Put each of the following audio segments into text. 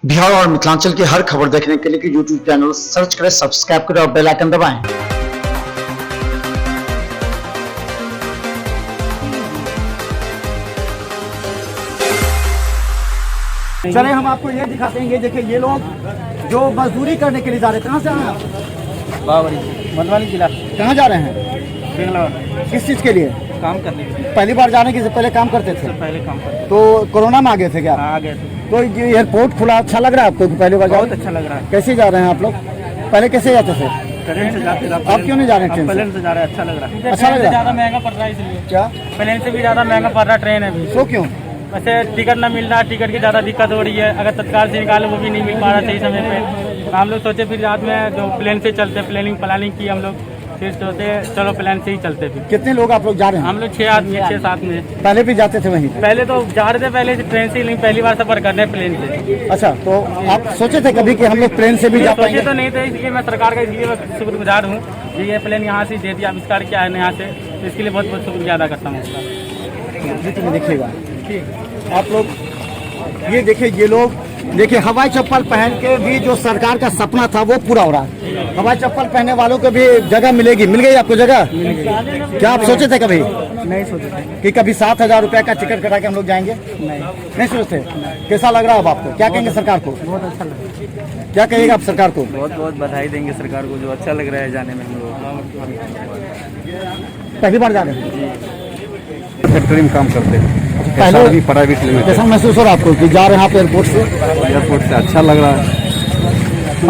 बिहार और मिथिलांचल की हर खबर देखने के लिए यूट्यूब चैनल सर्च करें, सब्सक्राइब करें और बेल आइकन दबाएं। चले हम आपको ये दिखाते हैं। ये देखिए, ये लोग जो मजदूरी करने के लिए जा रहे हैं। कहाँ से आए आप? बावरी मधुबनी जिला। कहाँ जा रहे हैं? बेंगलोर। किस चीज़ के लिए? काम करने के लिए। पहली बार जाने के से पहले काम करते थे? पहले काम करते तो कोरोना में आ गए थे क्या? आ गए थे। तो ये एयरपोर्ट खुला, अच्छा लग रहा है आपको कि पहली बार? बहुत अच्छा लग रहा है। कैसे जा रहे हैं आप लोग? पहले कैसे जाते थे? ट्रेन से जाते थे। आप क्यों नहीं जा रहे हैं ट्रेन से? प्लेन से जा रहे हैं। अच्छा लग रहा है। अच्छा लग रहा है? ज़्यादा महंगा पड़ रहा है इसलिए। क्या? प्लेन से भी ज़्यादा महंगा पड़ रहा है ट्रेन अभी। तो क्यों? वैसे टिकट ना मिल रहा है, टिकट की ज़्यादा दिक्कत हो रही है। अगर तत्काल से निकाले वो भी नहीं मिल पा रहा सही समय पे। हम लोग सोचे फिर रात में जो प्लेन से चलते, प्लानिंग की हम लोग, फिर सोचे चलो प्लेन से ही चलते। फिर कितने लोग आप लोग जा रहे हैं? हम लोग 6 आदमी, 6-7 में। पहले भी जाते थे वहीं? पहले तो जा रहे थे, पहले से ट्रेन से ही, नहीं पहली बार सफर करने प्लेन से। अच्छा, तो आप सोचे थे कभी कि हम लोग ट्रेन से भी जा पाएंगे? सोचे तो नहीं थे, इसलिए मैं सरकार का इसलिए मैं शुक्रगुजार हूँ कि ये प्लेन यहाँ से दे दिया, आविष्कार किया है यहाँ से, तो इसके लिए बहुत बहुत शुक्रिया अदा करता हूँ उसका। देखिएगा आप लोग, ये देखिए, ये लोग देखिए हवाई चप्पल पहन के भी जो सरकार का सपना था वो पूरा हो रहा है। हवाई चप्पल पहनने वालों को भी जगह मिलेगी। मिल गई आपको जगह? क्या आप सोचे थे कभी? नहीं सोचे थे कि कभी 7,000 रुपए का टिकट कटा के हम लोग जाएंगे? नहीं सोचते? कैसा लग रहा है अब आपको? क्या कहेंगे सरकार को? बहुत अच्छा लगा। क्या कहिएगा आप सरकार को? बहुत बहुत बधाई देंगे सरकार को, जो अच्छा लग रहा है जाने में हम लोग। पहली बार जा रहे हैं? फैक्ट्री में काम करते हैं। पहले भी प्राइवेट लिमिटेड। कैसा महसूस हो रहा है आपको कि जा रहे हैं आप एयरपोर्ट से? एयरपोर्ट से अच्छा लग रहा है।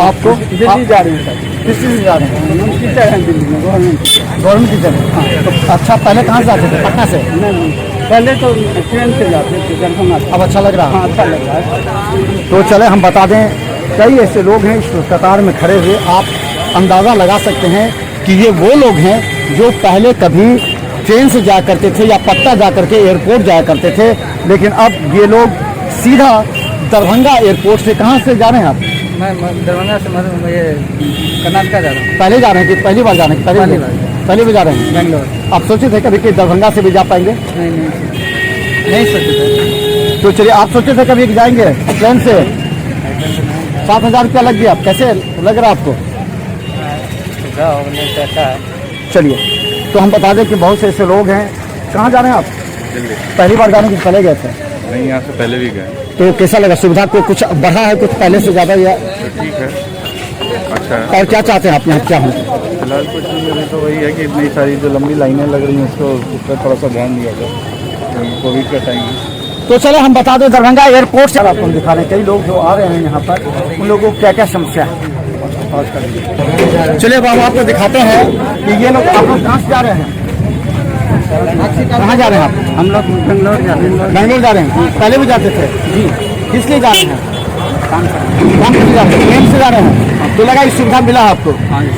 आपको? दिल्ली जा रहे हैं सर। किस चीज़ से जा रहे हैं? टीचर हैं दिल्ली में, गवर्नमेंट टीचर हैं। हाँ, तो अच्छा, पहले कहाँ से जाते थे? पटना से? नहीं, पहले तो ट्रेन से जाते थे दरभंगा। अब अच्छा लग रहा है? हाँ, अच्छा लग रहा है। तो चले हम बता दें, कई ऐसे लोग हैं इस कतार में खड़े हुए। आप अंदाज़ा लगा सकते हैं कि ये वो लोग हैं जो पहले कभी ट्रेन से जाया करते थे या पटना जा करके एयरपोर्ट जाया करते थे, लेकिन अब ये लोग सीधा दरभंगा एयरपोर्ट से। कहाँ से जा रहे हैं आप? मैं दरभंगा से कर्नाटका जा रहा हूँ। पहले जा रहे हैं कि पहली बार जा रहे हैं? पहली बार जा रहे हैं। बेंगलोर। आप सोचे थे कभी कि दरभंगा से भी जा पाएंगे? नहीं सोचे थे। तो चलिए, आप सोचे थे कभी कि जाएंगे ट्रेन से? 7,000 रुपया लग गया। कैसे लग रहा है आपको? चलिए, तो हम बता दें कि बहुत से ऐसे लोग हैं। कहाँ जा रहे हैं आप? दिल्ली। पहली बार जाने के पहले गए थे? नहीं, यहाँ से पहले भी गए। तो कैसा लगा? सुविधा को कुछ बढ़ा है कुछ पहले से ज़्यादा या? तो ठीक है, अच्छा है। और क्या चाहते हैं आप यहाँ क्या हो? फिलहाल कुछ नहीं, अभी तो वही है कि इतनी सारी जो लंबी लाइनें लग रही हैं उसको, उस पर थोड़ा सा ध्यान दिया जाए। कोविड का टाइम है। तो चले हम बता दें, दरभंगा एयरपोर्ट से आपको दिखा रहे हैं कई लोग जो आ रहे हैं यहाँ पर, उन लोगों को क्या क्या समस्या है। चलिए अब हम आपको दिखाते हैं कि ये लोग, आप लोग कहाँ से जा रहे हैं? कहाँ जा रहे हैं आप? हम लोग बेंगलोर जा रहे हैं। बेंगलोर जा रहे हैं? पहले भी जाते थे? जी। किस लिए जा रहे हैं? काम करने जा रहे हैं? ट्रेन से जा रहे हैं? तो लगा इस सुविधा मिला आपको?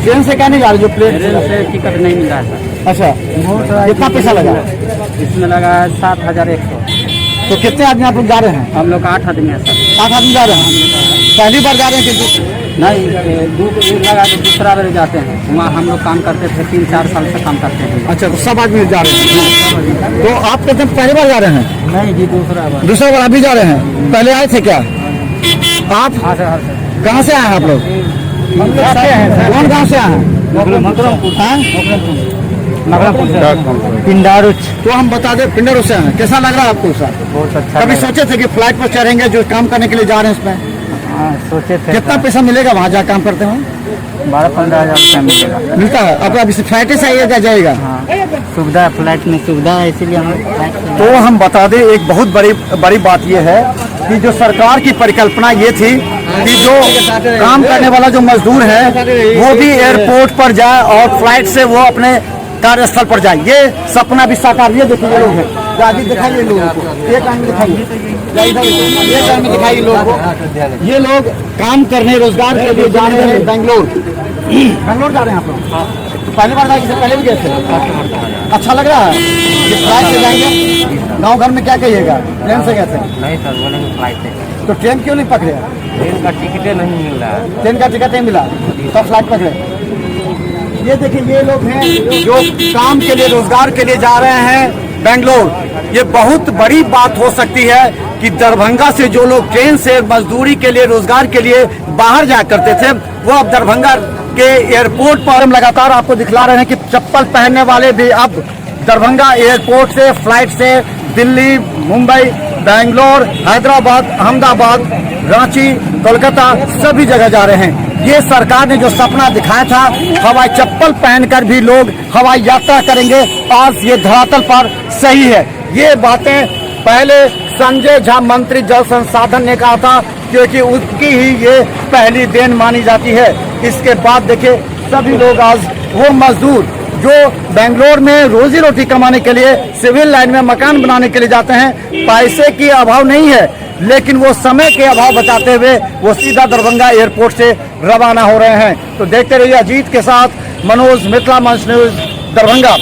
ट्रेन से क्या नहीं जा रहे जो प्लेन से? टिकट नहीं मिला है। अच्छा, कितना पैसा लगा? इसमें लगा 7,100। तो कितने आदमी आप लोग जा रहे हैं? हम लोग 8 आदमी हैं सर। 8 आदमी जा रहे हैं? पहली बार जा रहे हैं कि नहीं, लगा के दूसरा बार जाते हैं। वहाँ हम लोग काम करते थे, 3-4 साल से काम करते हैं। अच्छा, तो सब आदमी जा रहे हैं? तो आप कहते हैं पहली बार जा रहे हैं? नहीं जी, दूसरा बार। दूसरा बार अभी जा रहे हैं? पहले आए थे क्या आप? हाँ सर। कहाँ से आए हैं आप लोग? कौन गाँव से आए हैं? पिंडारुच। तो हम बता दें, पिंडारुच से आए हैं। कैसा लग रहा है आपको सर? बहुत अच्छा। कभी सोचे थे कि फ्लाइट पर चढ़ेंगे जो काम करने के लिए जा रहे हैं उसमें? हाँ, सोचे थे। कितना पैसा मिलेगा वहाँ जा काम करते हैं? 12-15 हज़ार रुपया मिलेगा। मिलता है? अब अभी फ्लाइट से आइएगा जाएगा? हाँ, सुविधा, फ्लाइट में सुविधा है, इसीलिए हम लोग। तो हम बता दें, एक बहुत बड़ी बात यह है कि जो सरकार की परिकल्पना ये थी कि जो काम करने वाला जो मजदूर है वो भी एयरपोर्ट पर जाए और फ्लाइट से वो अपने कार्यस्थल पर जाए। ये सपना भी साकार। ये देखिए, ये लोग हैं, आगे दिखाइए लोगों को, एक आदमी दिखाइए, एक आदमी दिखाइए लोगों को। ये लोग काम करने, रोजगार के लिए जा रहे हैं बेंगलोर। बेंगलोर जा रहे हैं आप लोग? तो पहली बार जाए, पहले भी गए थे? अच्छा लग रहा है? फ्लाइट से जाएंगे? गाँव घर में क्या कहिएगा? ट्रेन से गए थे? नहीं सर, बोलेंगे फ्लाइट से। तो ट्रेन क्यों नहीं पकड़े? ट्रेन का टिकट नहीं मिल रहा है। ट्रेन का टिकट नहीं मिला तो फ्लाइट पकड़े? ये देखिए, ये लोग हैं जो काम के लिए, रोजगार के लिए जा रहे हैं बेंगलोर। ये बहुत बड़ी बात हो सकती है कि दरभंगा से जो लोग ट्रेन से मजदूरी के लिए, रोजगार के लिए बाहर जाया करते थे, वो अब दरभंगा के एयरपोर्ट पर हम लगातार आपको दिखला रहे हैं कि चप्पल पहनने वाले भी अब दरभंगा एयरपोर्ट से, फ्लाइट से दिल्ली, मुंबई, बेंगलोर, हैदराबाद, अहमदाबाद, रांची, कोलकाता सभी जगह जा रहे हैं। ये सरकार ने जो सपना दिखाया था, हवाई चप्पल पहनकर भी लोग हवाई यात्रा करेंगे, आज ये धरातल पर सही है। ये बातें पहले संजय झा मंत्री जल संसाधन ने कहा था, क्योंकि उसकी ही ये पहली देन मानी जाती है। इसके बाद देखिए सभी लोग आज वो मजदूर जो बेंगलोर में रोजी रोटी कमाने के लिए, सिविल लाइन में मकान बनाने के लिए जाते हैं, पैसे की अभाव नहीं है, लेकिन वो समय के अभाव बचाते हुए वो सीधा दरभंगा एयरपोर्ट से रवाना हो रहे हैं। तो देखते रहिए अजीत के साथ मनोज, मिथिला मंच न्यूज, दरभंगा।